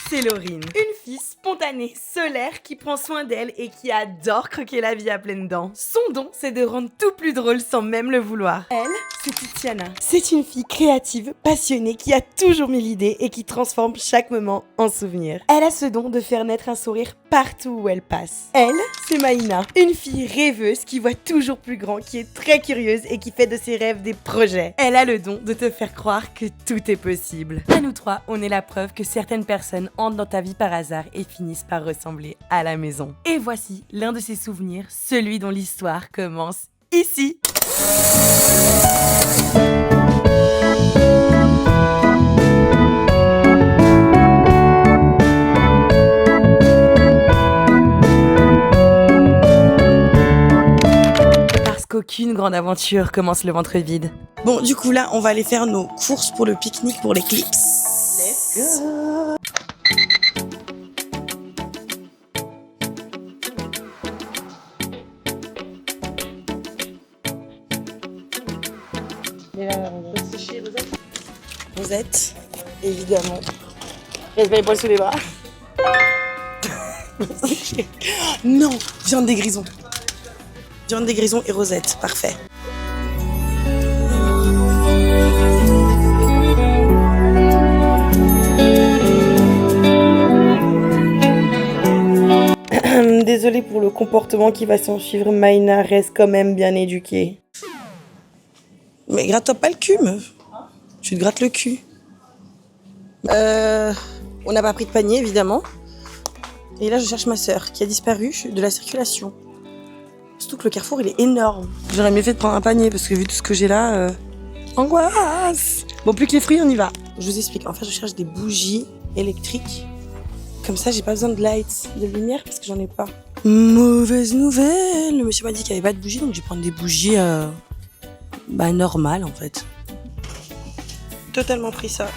c'est Laurine. Une fille spontanée, solaire, qui prend soin d'elle et qui adore croquer la vie à pleines dents. Son don, c'est de rendre tout plus drôle sans même le vouloir. Elle, c'est Tiziana. C'est une fille créative, passionnée, qui a toujours mille idées et qui transforme chaque moment en souvenir. Elle a ce don de faire naître un sourire partout où elle passe. Elle, c'est Maïna. Une fille rêveuse qui voit toujours plus grand, qui est très curieuse et qui fait de ses rêves des projets. Elle a le don de te faire croire que tout est possible. À nous trois, on est la preuve que certaines personnes entrent dans ta vie par hasard et finissent par ressembler à la maison. Et voici l'un de ses souvenirs, celui dont l'histoire commence ici. Parce qu'aucune grande aventure commence le ventre vide. Bon, du coup, là, on va aller faire nos courses pour le pique-nique pour les clips. Let's go! Rosette, évidemment. Reste pas les poils sous les bras. Non, viande des grisons. Viande des grisons et Rosette, parfait. Désolée pour le comportement qui va s'en suivre, Maïna reste quand même bien éduquée. Mais gratte-toi pas le cul, meuf. Tu te grattes le cul. On n'a pas pris de panier, évidemment. Et là, je cherche ma sœur, qui a disparu de la circulation. Surtout que le carrefour, il est énorme. J'aurais mieux fait de prendre un panier, parce que vu tout ce que j'ai là... Angoisse! Bon, plus que les fruits, on y va. Je vous explique. En fait, je cherche des bougies électriques. Comme ça, j'ai pas besoin de lights, de lumière, parce que j'en ai pas. Mauvaise nouvelle! Le monsieur m'a dit qu'il n'y avait pas de bougies, donc je vais prendre des bougies... normales, en fait. Totalement pris ça.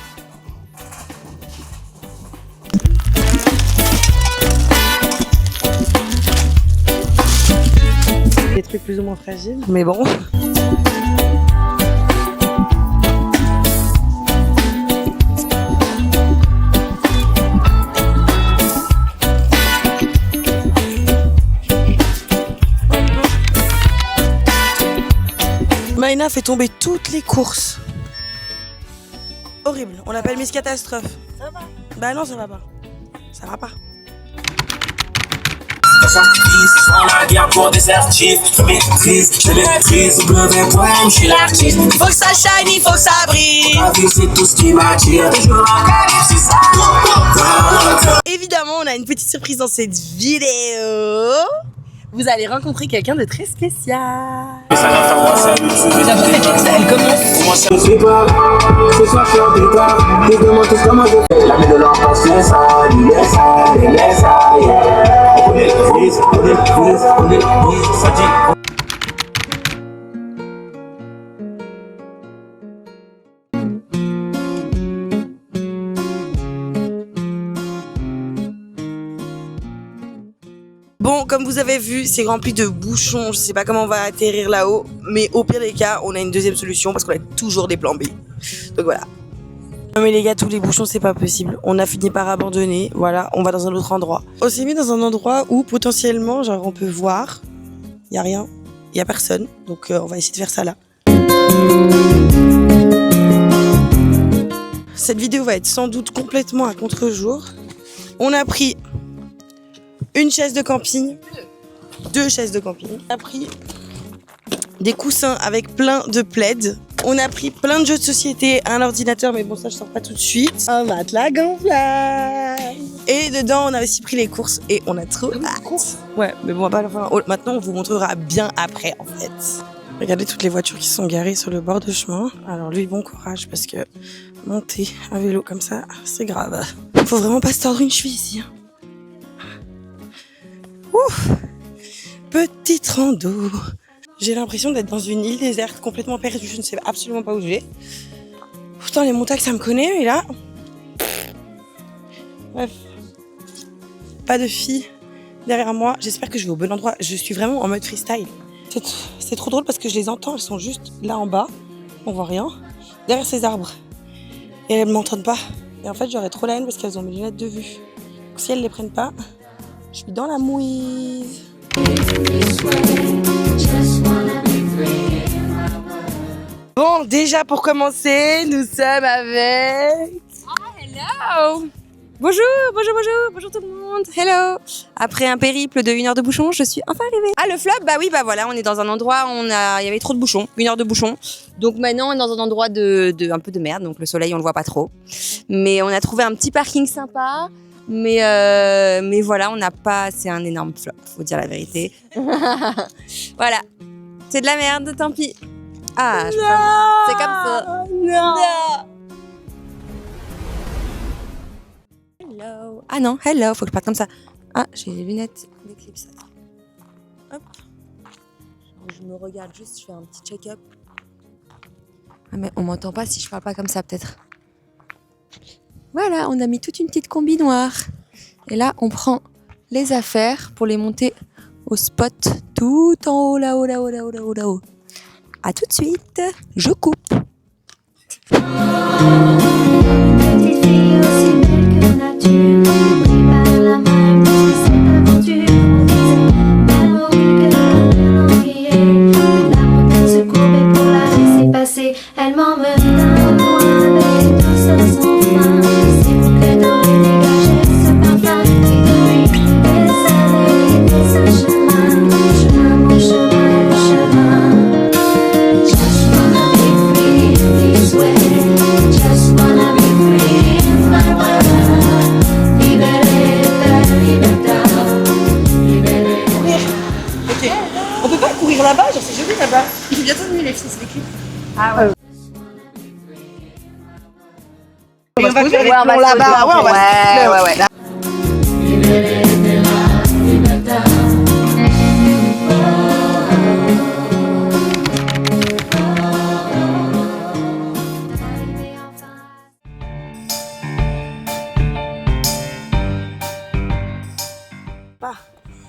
Des trucs plus ou moins fragiles, mais bon. Maïna fait tomber toutes les courses. Horrible, on l'appelle Miss Catastrophe. Ça va? Bah non, ça va pas. Ça va pas. On la guerre pour des certifs. Je maîtrise, je maîtrise. W.M, je suis l'artiste. Faut que ça shine, il faut que ça brille. La vie, c'est tout ce qui m'attire. Je me rappelle, c'est ça. Évidemment, on a une petite surprise dans cette vidéo. Vous allez rencontrer quelqu'un de très spécial. Elle commence. Comment ça me fait pas? Ce soir, je suis en départ. Ils demandent tous comment je fais. La main de l'enfance, c'est ça. Laisse ça, laisse ça, yeah. On est le fils, on est le fils, on est le fils. Ça dit. Bon, comme vous avez vu, c'est rempli de bouchons. Je sais pas comment on va atterrir là-haut. Mais au pire des cas, on a une deuxième solution parce qu'on a toujours des plans B. Donc voilà. Non mais les gars, tous les bouchons, c'est pas possible. On a fini par abandonner. Voilà, on va dans un autre endroit. On s'est mis dans un endroit où potentiellement, genre, on peut voir. Y a rien. Y a personne. Donc on va essayer de faire ça là. Cette vidéo va être sans doute complètement à contre-jour. On a pris une chaise de camping, 2 chaises de camping. On a pris des coussins avec plein de plaids. On a pris plein de jeux de société, un ordinateur, mais bon ça je sors pas tout de suite. Un matelas gonflable. Et dedans on a aussi pris les courses et on a trop hâte. Ouais, mais bon on va pas le faire. Maintenant on vous montrera bien après en fait. Regardez toutes les voitures qui sont garées sur le bord de chemin. Alors lui bon courage parce que monter un vélo comme ça, c'est grave. Faut vraiment pas se tordre une cheville ici. Ouf, petite rando. J'ai l'impression d'être dans une île déserte complètement perdue. Je ne sais absolument pas où je vais. Pourtant les montagnes ça me connaît, mais là... Bref. Pas de filles derrière moi. J'espère que je vais au bon endroit. Je suis vraiment en mode freestyle. C'est trop drôle parce que je les entends. Elles sont juste là en bas. On voit rien. Derrière ces arbres. Et elles ne m'entendent pas. Et en fait, j'aurais trop la haine parce qu'elles ont mes lunettes de vue. Donc, si elles les prennent pas, je suis dans la mouise. Bon, déjà pour commencer, nous sommes avec... Hello. Bonjour tout le monde. Hello. Après un périple de 1 heure de bouchon, je suis enfin arrivée. Ah, le flop, bah oui, bah voilà, on est dans un endroit où il y avait trop de bouchons, 1 heure de bouchon. Donc maintenant, on est dans un endroit un peu de merde, donc le soleil, on le voit pas trop. Mais on a trouvé un petit parking sympa. Mais voilà, on n'a pas, c'est un énorme flop, faut dire la vérité. Voilà. C'est de la merde, tant pis. Ah, c'est comme ça. Non. Hello. Ah non, hello, faut que je parte comme ça. Ah, j'ai les lunettes d'éclipse. Hop. Je me regarde juste, je fais un petit check-up. Ah mais on m'entend pas si je parle pas comme ça peut-être. Voilà, on a mis toute une petite combi noire. Et là, on prend les affaires pour les monter au spot tout en haut, là-haut. À tout de suite, je coupe. Petite fille aussi belle que nature, pris par la main pour cette aventure. On disait, même au cœur de l'encrier, la montagne se courbait pour la laisser passer. Elle m'emmena loin avec douceur sans fin. Ses boucles d'oreilles dégageaient ce parfum qui nourrit les soleils de sa chemin. Mon chemin. Just wanna be free this way. Just wanna be free in my world. Libertà. Ok. On peut pas courir là-bas, genre c'est joli là-bas. Il faut bientôt venir les filles, c'est des clips. Et on va faire les plombs là-bas. Ouais, on va se faire.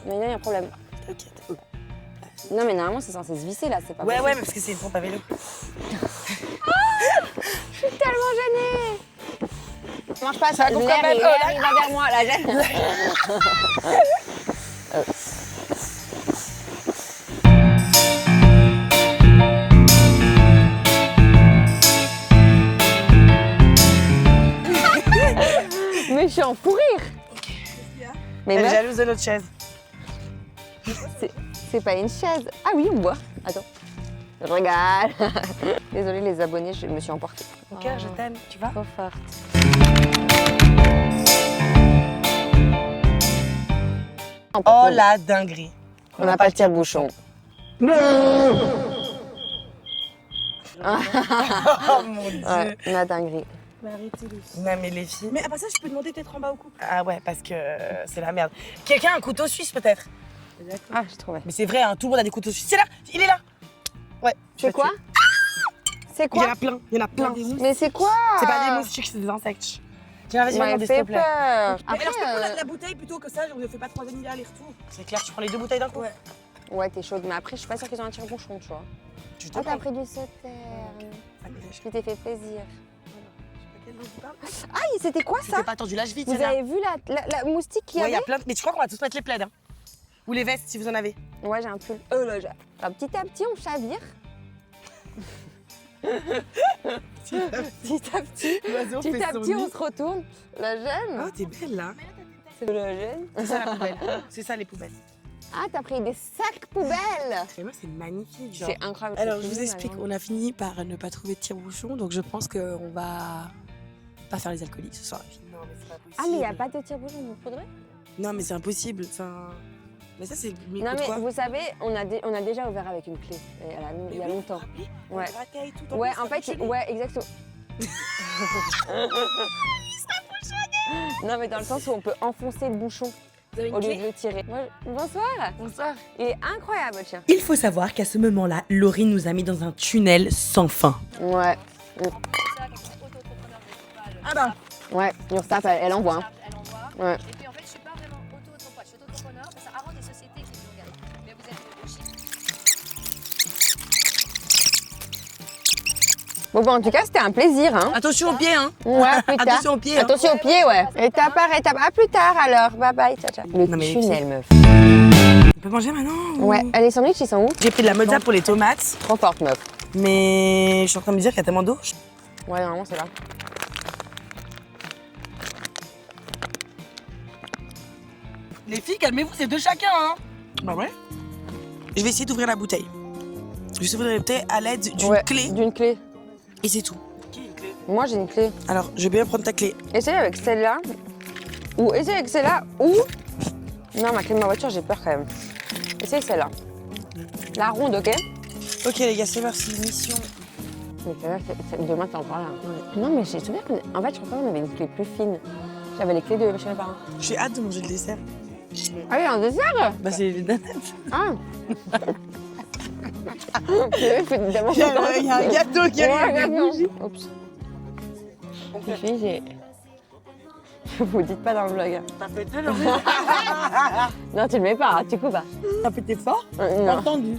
Mais il y a un problème. T'inquiète. Non mais normalement c'est censé se visser là, c'est pas Ouais, possible. ouais, mais parce que c'est une pompe à vélo. Je suis tellement gênée. Mange pas Ça ça, gonfle l'air, quand même. il va vers moi, la gêne. Mais je suis en fou rire. Mais Elle est meuf, jalouse de notre chaise. c'est pas une chaise. Ah oui, on boit. Attends. Je regarde. Désolée les abonnés, je me suis emportée. Mon cœur, je t'aime, tu vois. Trop forte. Oh la dinguerie. On n'a pas le tire-bouchon. Oh mon dieu. Ouais, la dinguerie. Non mais les filles. Mais après ça, je peux demander peut-être en bas au couple. Ah ouais, parce que c'est la merde. Quelqu'un a un couteau suisse peut-être. Ah, j'ai trouvé. Mais c'est vrai, hein, tout le monde a des couteaux suisses. C'est là, il est là. Ouais. C'est quoi? C'est Il y quoi? en a plein, il y en a plein. Mais c'est quoi? C'est pas des moustiques, c'est des insectes. Tiens, vas-y, Tu m'avais regarde, s'il fait te plaît. peur. Mais Après, alors, je peux prendre la bouteille plutôt que ça, on ne fait pas 3 demi aller-retour. C'est clair, tu prends les 2 bouteilles d'un coup. Ouais. ouais, t'es chaude. Mais après, je suis pas sûre qu'ils ont un tire-bouchon, tu vois. Tu te Oh, t'as prends. pris du sauterne. Tu t'es fait plaisir. Ah, c'était quoi Tu ça? t'es pas attendu, lâche vite, Vous c'est là. avez vu la moustique qu'il y Ouais, il y avait? a plein de... Mais tu crois qu'on va tous mettre les plaids, hein. Ou les vestes, si vous en avez. Ouais, j'ai un pull. Là, alors, petit à petit, on chavire. Petit à petit, L'oiseau petit fait à son petit, nid. on se retourne. La gêne. Oh, t'es belle, là. C'est la gêne. C'est ça, la poubelle. C'est ça, les poubelles. Ah, t'as pris des sacs poubelles. Et moi, c'est magnifique, genre. C'est incroyable. Alors, c'est je vous fini, explique, maintenant. on a fini par ne pas trouver de tire-bouchon, donc je pense qu'on va pas faire les alcooliques ce soir. Non, mais c'est pas possible. Ah, mais il n'y a pas de tire-bouchon, vous faudrait? Non, mais c'est impossible. Enfin. Mais ça, c'est. Mais Non, mais quoi vous savez, on a déjà ouvert avec une clé. Il y a longtemps. Ouais. Ouais, en fait, ouais, exactement. Non, mais dans le sens où on peut enfoncer le bouchon au lieu de le tirer. Bonsoir. Bonsoir. Il est incroyable, tiens. Il faut savoir qu'à ce moment-là, Laurie nous a mis dans un tunnel sans fin. Ouais. Ah bah. Ouais, Ursap, elle envoie. Hein. Ouais. Et puis en fait, je suis pas vraiment auto-entrepreneur, je suis auto-entrepreneur, mais ça arrange des sociétés qui nous regardent. Mais vous êtes au chiffre. Bon, bah, en tout cas, c'était un plaisir, hein. Attention aux pieds, hein. Ouais, plus tard. Attention aux pieds. Hein. Attention aux pieds, ouais. Étape par étape. À plus tard, alors. Bye bye, ciao, ciao. Le Non, mais les tunnel, meuf. On peut manger maintenant ou- Ouais, les sandwichs, ils sont où? J'ai pris de la mozza pour les tomates, Trop forte, meuf. mais je suis en train de me dire qu'il y a tellement d'eau. Ouais, normalement, c'est là. Les filles, calmez-vous, c'est de chacun, hein. Bah ouais. Je vais essayer d'ouvrir la bouteille. Je vais essayer d'ouvrir la bouteille à l'aide d'une Ouais, clé. D'une clé. Et c'est tout. Moi, j'ai une clé. Alors, je vais bien prendre ta clé. Essaye avec celle-là. Ou essaye avec celle-là. Ou. Non, ma clé de ma voiture, j'ai peur quand même. Essaye celle-là. La ronde, ok? Ok, les gars, c'est parti. Mission. Mais celle-là, demain, t'es encore là. Non, mais j'ai souvenir qu'en fait, je crois qu'on avait une clé plus fine. J'avais les clés de chez mes parents. J'ai hâte de manger le dessert. Ah oui, un dessert? Bah, c'est les danettes. Ah! Il y a un gâteau qui arrive. Oups. Les filles, j'ai. Vous dites pas dans le vlog. T'as pété, Non, tu le mets pas, tu coupes pas. T'as pété fort? T'as Non. entendu.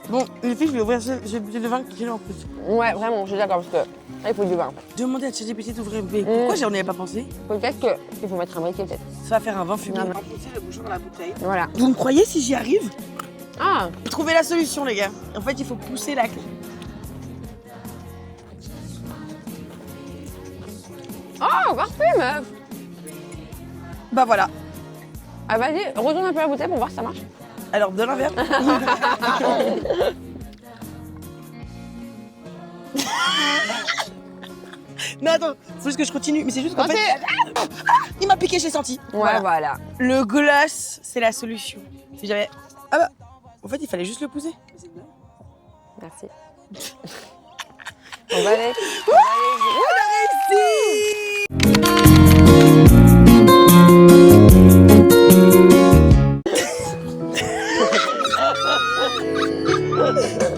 Bon, les filles, je vais ouvrir ce bouteille de vin qui est en plus. Ouais, vraiment, je suis d'accord parce que là, il faut du vin. Demandez à ChatGPT d'ouvrir le bébé. Pourquoi j'en avais pas pensé? Peut-être qu'il faut mettre un briquet, peut-être. Ça va faire un vin fumé. Non, On mais- va pousser le bouchon dans la bouteille. Voilà. Vous me croyez si j'y arrive? Ah! Trouvez la solution, les gars. En fait, il faut pousser la clé. Oh, parfait, meuf! Bah voilà. Ah, vas-y, retourne un peu la bouteille pour voir si ça marche. Alors, donne un verre. Non, attends, faut juste que je continue. Mais c'est juste qu'en Ok. fait. Il m'a piqué, j'ai senti. Ouais, voilà. Le gloss, c'est la solution. Si j'avais. Ah bah. En fait, il fallait juste le pousser. Merci. On va aller.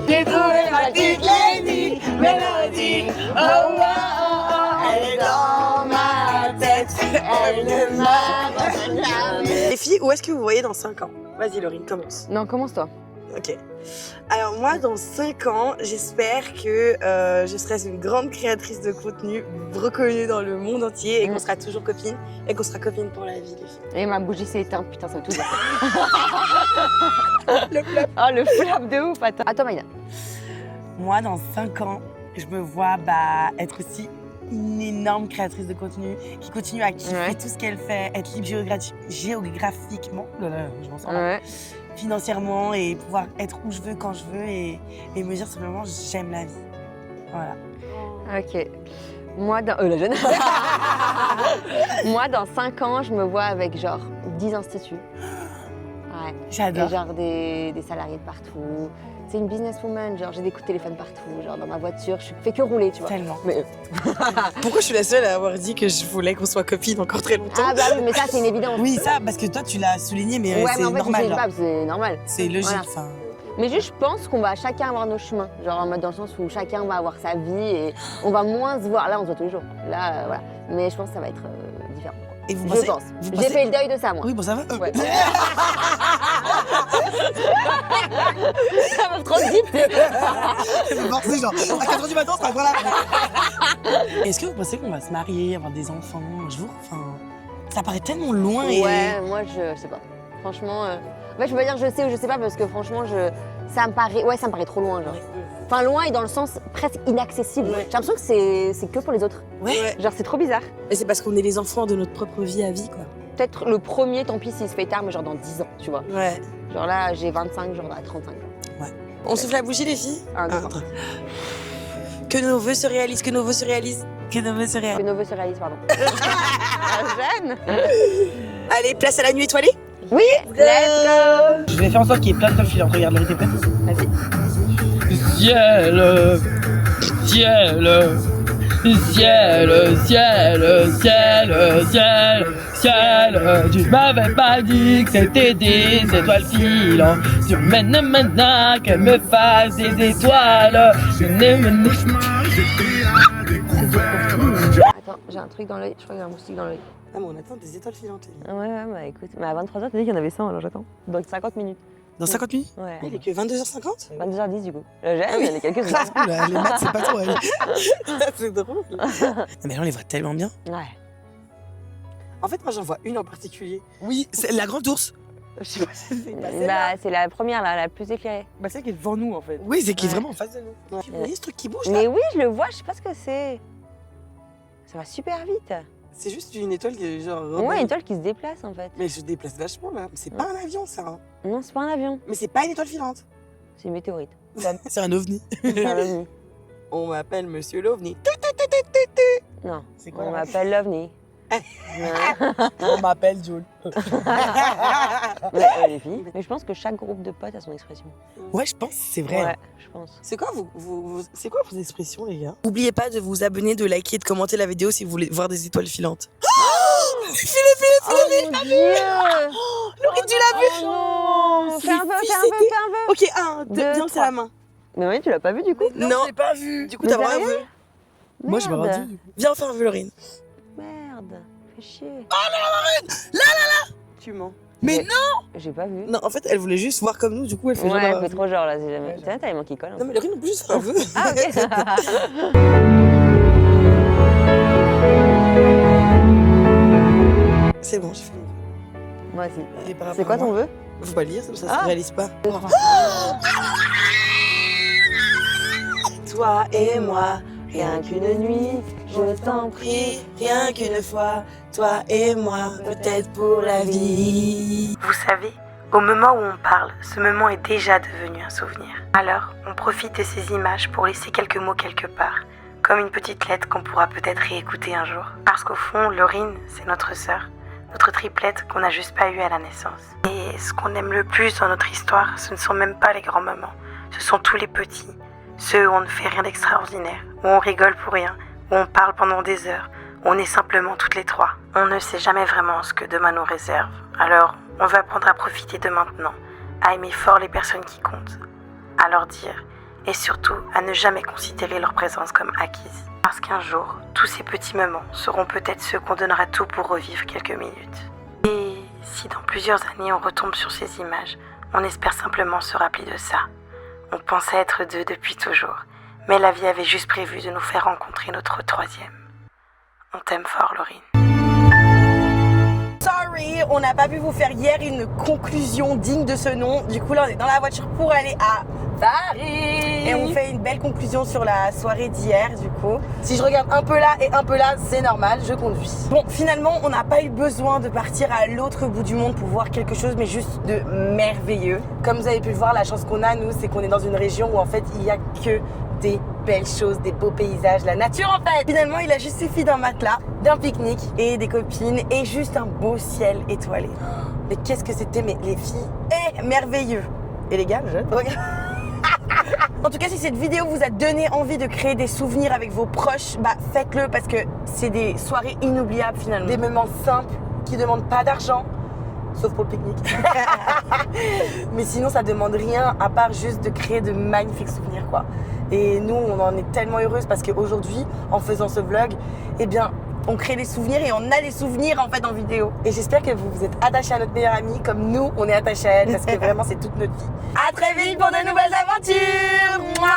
J'ai trouvé ma petite lady, Mélodie. Oh, oh, oh, elle est dans ma tête. Elle ne m'abandonne jamais. Les filles, où est-ce que vous voyez dans 5 ans? Vas-y, Laurine, commence. Non, commence-toi. Ok. Alors moi, dans 5 ans, j'espère que je serai une grande créatrice de contenu reconnue dans le monde entier et qu'on sera toujours copines et qu'on sera copines pour la vie, les filles. Et ma bougie s'est éteinte, putain, ça veut tout dire. Le flop. Oh, le flap de ouf, attends. Attends, Maïda. Moi, dans 5 ans, je me vois être aussi une énorme créatrice de contenu qui continue à kiffer Ouais. tout ce qu'elle fait, être libre géographiquement, je m'en sors là, Ouais. financièrement et pouvoir être où je veux, quand je veux et me dire simplement j'aime la vie. Voilà. Ok. Moi, dans. La jeune. Moi, dans 5 ans, je me vois avec genre 10 instituts. Ouais. Et J'adore. genre des salariés de partout. C'est une businesswoman, genre j'ai des coups de téléphone partout, genre dans ma voiture, je fais que rouler, tu vois. Tellement. Mais, Pourquoi je suis la seule à avoir dit que je voulais qu'on soit copines encore très longtemps? ah bah oui, mais ça c'est une évidence. Oui, ça, parce que toi tu l'as souligné, mais Ouais, c'est mais en fait, normal. c'est genre. pas, c'est normal. C'est logique. Voilà. Enfin, Mais juste, je pense qu'on va chacun avoir nos chemins. Genre en mode dans le sens où chacun va avoir sa vie et on va moins se voir. Là, on se voit tous les jours. Là, voilà. Mais je pense que ça va être différent. et vous Je pensez, pense. vous J'ai pensez- fait le deuil de ça, moi. Oui, bon, ça va. Ouais. Ça va trop vite. C'est forcé, genre, à 4h du matin, on sera là. Est-ce que vous pensez qu'on va se marier, avoir des enfants un jour? Enfin, ça paraît tellement loin et. Ouais, moi, je sais pas. Franchement, en fait, je peux pas dire je sais ou je sais pas parce que franchement, ça me paraît trop loin, genre. Enfin, loin et dans le sens presque inaccessible. Ouais. J'ai l'impression que c'est que pour les autres. Ouais. Genre, c'est trop bizarre. Et c'est parce qu'on est les enfants de notre propre vie à vie, quoi. Peut-être le premier, tant pis s'il se fait tard, mais genre dans 10 ans, tu vois. Ouais. Genre là, j'ai 25, genre à 35. On souffle la bougie, les filles? Un, deux, trois. Que nos vœux se réalisent, que nos vœux se réalisent, que nos vœux se Que réalisent. nos vœux se réalisent, pardon. Jeanne. Allez, place à la nuit étoilée. Oui, let's go. Je vais faire en sorte qu'il y ait plein de filantes. Regarde, Laurie, t'es prête? Vas-y. Ciel, ciel, ciel, ciel, ciel, ciel, ciel. Tu m'avais pas dit que c'était des étoiles filantes. Tu mènes maintenant qu'elles me fassent des étoiles. Attends, j'ai un truc dans l'œil. Je crois qu'il y a un moustique dans l'œil. Ah, mais on attend des étoiles filantes. Ouais, bah écoute. Mais à 23h, t'as dit qu'il y en avait 100, alors j'attends. Donc 50 minutes. Dans 50 minutes Ouais. Il est que 22h50. 22h10 du coup. J'aime, il y en a quelques-uns. Oula, les maths, c'est pas toi. C'est drôle. Mais là, on les voit tellement bien. Ouais. En fait, moi, j'en vois une en particulier. Oui, c'est la grande ours. Je sais pas si c'est pas celle-là. Bah, c'est la première là, la plus éclairée. Bah, celle qui est devant nous, en fait. Oui, c'est qui est Ouais. vraiment en face de nous. Vous voyez ce truc qui bouge, là Mais oui, je le vois, je sais pas ce que c'est. Ça va super vite. C'est juste une étoile qui est genre... Ouais, une étoile qui se déplace en fait. Mais elle se déplace vachement, là. C'est pas un avion, ça. Hein. Non, c'est pas un avion, Mais c'est pas une étoile filante. c'est une météorite. C'est un ovni. C'est un ovni. On m'appelle Monsieur l'OVNI. Non, C'est quoi on la m'appelle l'ovni. On m'appelle Jules. Ouais, les filles. Mais je pense que chaque groupe de potes a son expression. Ouais, je pense, c'est vrai. Ouais, je pense. C'est quoi, c'est quoi vos expressions, les gars? N'oubliez pas de vous abonner, de liker et de commenter la vidéo si vous voulez voir des étoiles filantes. Oh mon dieu! Laurie, tu l'as vu? Non! Fais un peu, fais un peu, fais un peu! Ok, 1, 2, Deux, viens, c'est la main. Mais oui, tu l'as pas vu du coup? Non, je l'ai pas vu. Du coup, Mais t'as vraiment sérieux? vu. Moi, je m'ai Merde. rendu. Viens, on fait un vœu, Laurine. Merde, fais chier. Tu mens. Mais non! J'ai pas vu. Non, en fait, elle voulait juste voir comme nous, du coup, elle fait genre Ouais, elle d'avoir fait vu. trop genre là, si jamais. Ouais, Tu sais, t'as les mains qui collent. Non, mais Laurine, on peut juste faire un vœu. Ah, ok. C'est bon, j'ai fait. Moi aussi. Et par C'est rapport quoi à ton moi, vœu? Faut pas le lire, ça se Ah. réalise pas. 2, 3. Toi et moi, Rien qu'une nuit, je t'en prie. rien qu'une fois, toi et moi, peut-être pour la vie. Vous savez, au moment où on parle, ce moment est déjà devenu un souvenir. Alors, on profite de ces images pour laisser quelques mots quelque part, comme une petite lettre qu'on pourra peut-être réécouter un jour. Parce qu'au fond, Laurine, c'est notre sœur, notre triplette qu'on n'a juste pas eue à la naissance. Et ce qu'on aime le plus dans notre histoire, ce ne sont même pas les grands moments, ce sont tous les petits, ceux où on ne fait rien d'extraordinaire, où on rigole pour rien, où on parle pendant des heures, où on est simplement toutes les trois. On ne sait jamais vraiment ce que demain nous réserve, alors on va apprendre à profiter de maintenant, à aimer fort les personnes qui comptent, à leur dire, et surtout à ne jamais considérer leur présence comme acquise. Parce qu'un jour, tous ces petits moments seront peut-être ceux qu'on donnera tout pour revivre quelques minutes. Et si dans plusieurs années on retombe sur ces images, on espère simplement se rappeler de ça. On pensait être deux depuis toujours, mais la vie avait juste prévu de nous faire rencontrer notre troisième. On t'aime fort, Laurine. Sorry, on n'a pas pu vous faire hier une conclusion digne de ce nom. Du coup, là, on est dans la voiture pour aller à Paris. Et on fait une belle conclusion sur la soirée d'hier, du coup. Si je regarde un peu là et un peu là, c'est normal, je conduis. Bon, finalement, on n'a pas eu besoin de partir à l'autre bout du monde pour voir quelque chose, mais juste de merveilleux. Comme vous avez pu le voir, la chance qu'on a, nous, c'est qu'on est dans une région où, en fait, il n'y a que des belles choses, des beaux paysages, la nature en fait. Finalement, il a juste suffi d'un matelas, d'un pique-nique et des copines et juste un beau ciel étoilé. Mais qu'est-ce que c'était, mais les filles, merveilleux. Et les gars, je En tout cas, si cette vidéo vous a donné envie de créer des souvenirs avec vos proches, bah faites-le parce que c'est des soirées inoubliables finalement. Des moments simples qui ne demandent pas d'argent, sauf pour le pique-nique. Mais sinon, ça demande rien à part juste de créer de magnifiques souvenirs, quoi. Et nous, on en est tellement heureuses parce qu'aujourd'hui, en faisant ce vlog, eh bien, on crée des souvenirs et on a des souvenirs en fait en vidéo. Et j'espère que vous vous êtes attachés à notre meilleure amie comme nous, on est attachés à elle parce que vraiment, c'est toute notre vie. À très vite pour de nouvelles aventures. Mouah.